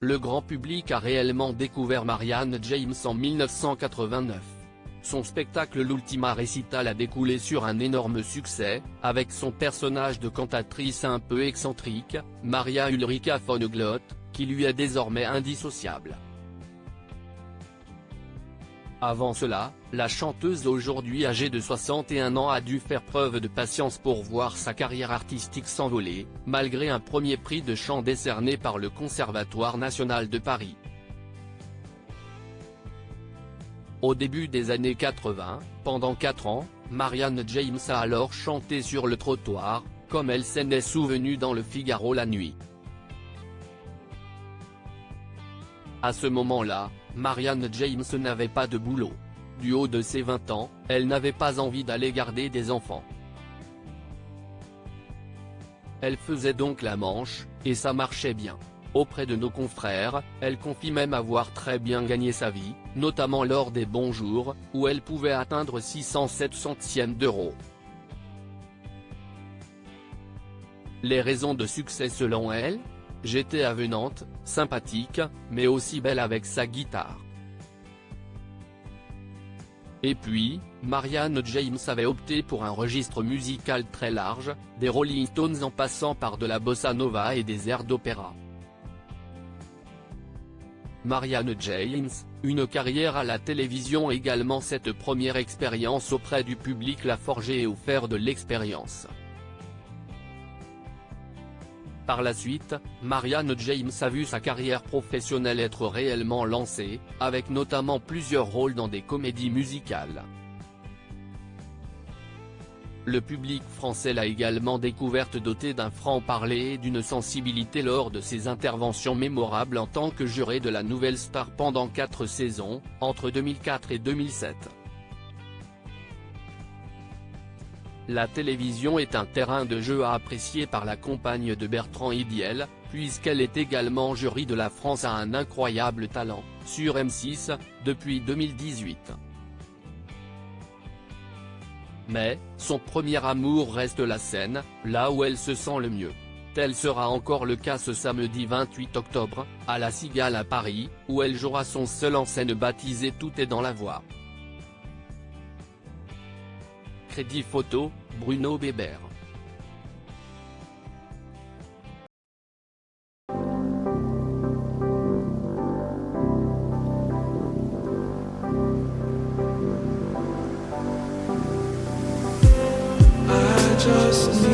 Le grand public a réellement découvert Marianne James en 1989. Son spectacle L'Ultima Recital a découlé sur un énorme succès, avec son personnage de cantatrice un peu excentrique, Maria Ulrika von Glott, qui lui est désormais indissociable. Avant cela, la chanteuse aujourd'hui âgée de 61 ans a dû faire preuve de patience pour voir sa carrière artistique s'envoler, malgré un premier prix de chant décerné par le Conservatoire national de Paris. Au début des années 80, pendant 4 ans, Marianne James a alors chanté sur le trottoir, comme elle s'en est souvenue dans Le Figaro la nuit. À ce moment-là, Marianne James n'avait pas de boulot. Du haut de ses 20 ans, elle n'avait pas envie d'aller garder des enfants. Elle faisait donc la manche, et ça marchait bien. Auprès de nos confrères, elle confie même avoir très bien gagné sa vie, notamment lors des bons jours, où elle pouvait atteindre 607 centièmes d'euros. Les raisons de succès selon elle ? J'étais avenante, sympathique, mais aussi belle avec sa guitare. Et puis, Marianne James avait opté pour un registre musical très large, des Rolling Stones en passant par de la bossa nova et des airs d'opéra. Marianne James, une carrière à la télévision également. Cette première expérience auprès du public l'a forgée et offert de l'expérience. Par la suite, Marianne James a vu sa carrière professionnelle être réellement lancée, avec notamment plusieurs rôles dans des comédies musicales. Le public français l'a également découverte dotée d'un franc-parler et d'une sensibilité lors de ses interventions mémorables en tant que jurée de la Nouvelle Star pendant 4 saisons, entre 2004 et 2007. La télévision est un terrain de jeu à apprécier par la compagne de Bertrand Idiel, puisqu'elle est également jury de La France a un incroyable talent, sur M6, depuis 2018. Mais, son premier amour reste la scène, là où elle se sent le mieux. Tel sera encore le cas ce samedi 28 octobre, à la Cigale à Paris, où elle jouera son seul en scène baptisé Tout est dans la voix. Crédit photo, Bruno Bébert. Just